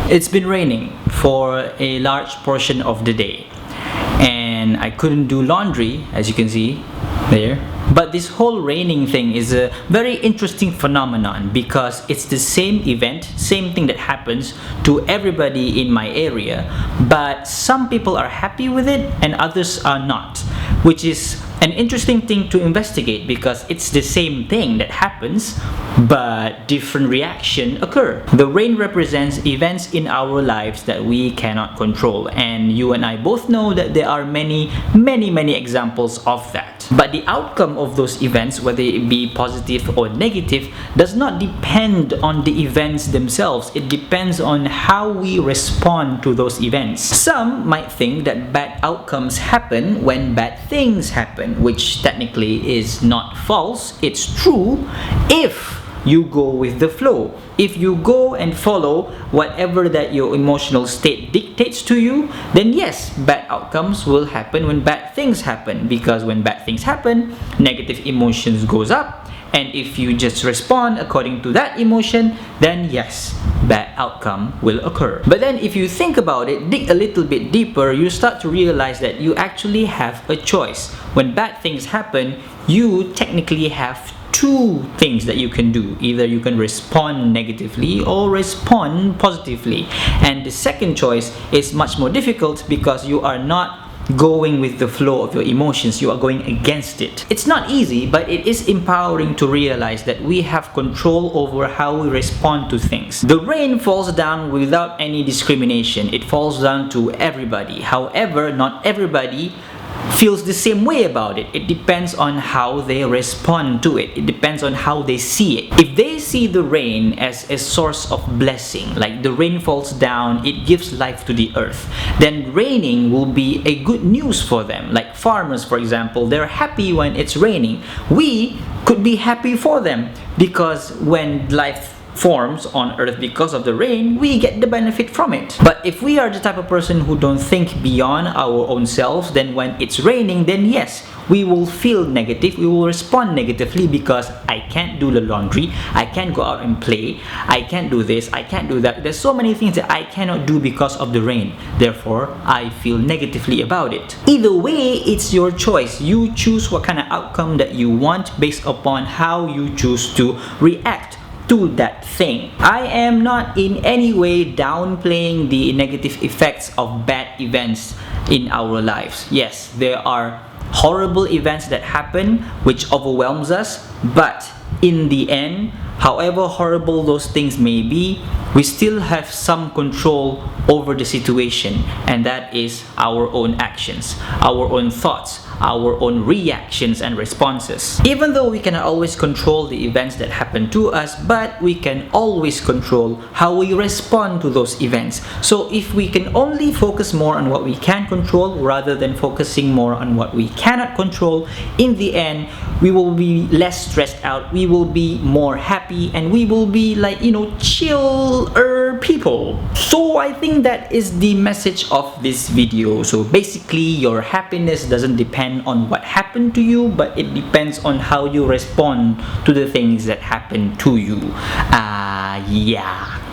It's been raining for a large portion of the day, and I couldn't do laundry, as you can see there. But this whole raining thing is a very interesting phenomenon because it's the same event, same thing that happens to everybody in my area, but some people are happy with it and others are not, which is an interesting thing to investigate because it's the same thing that happens but different reaction occur. The rain represents events in our lives that we cannot control, and you and I both know that there are many examples of that. But the outcome of those events, whether it be positive or negative, does not depend on the events themselves. It depends on how we respond to those events. Some might think that bad outcomes happen when bad things happen, which technically is not false. It's true if you go with the flow. If you go and follow whatever that your emotional state dictates to you, then yes, bad outcomes will happen when bad things happen, because when bad things happen, negative emotions goes up, and if you just respond according to that emotion, then yes, bad outcome will occur. But then if you think about it, dig a little bit deeper, you start to realize that you actually have a choice. When bad things happen, you technically have two things that you can do. Either you can respond negatively or respond positively. And the second choice is much more difficult because you are not going with the flow of your emotions, you are going against it. It's not easy, but it is empowering to realize that we have control over how we respond to things. The rain falls down without any discrimination. It falls down to everybody. However, not everybody feels the same way about it. It depends on how they respond to it. It depends on how they see it. If they see the rain as a source of blessing, like the rain falls down, it gives life to the earth, then raining will be a good news for them. Like farmers, for example, they're happy when it's raining. We could be happy for them because when life forms on earth because of the rain, we get the benefit from it. But if we are the type of person who don't think beyond our own selves, then when it's raining, then yes, we will feel negative, we will respond negatively because I can't do the laundry, I can't go out and play, I can't do this, I can't do that. There's so many things that I cannot do because of the rain. Therefore, I feel negatively about it. Either way, it's your choice. You choose what kind of outcome that you want based upon how you choose to react to that thing. I am not in any way downplaying the negative effects of bad events in our lives. Yes, there are horrible events that happen which overwhelms us, but in the end, however horrible those things may be, we still have some control over the situation, and that is our own actions, our own thoughts, our own reactions and responses. Even though we cannot always control the events that happen to us, but we can always control how we respond to those events. So if we can only focus more on what we can control rather than focusing more on what we cannot control, in the end, we will be less stressed out, we will be more happy, and we will be like, chiller people. So I think that is the message of this video. So basically, your happiness doesn't depend on what happened to you, but it depends on how you respond to the things that happen to you. Yeah.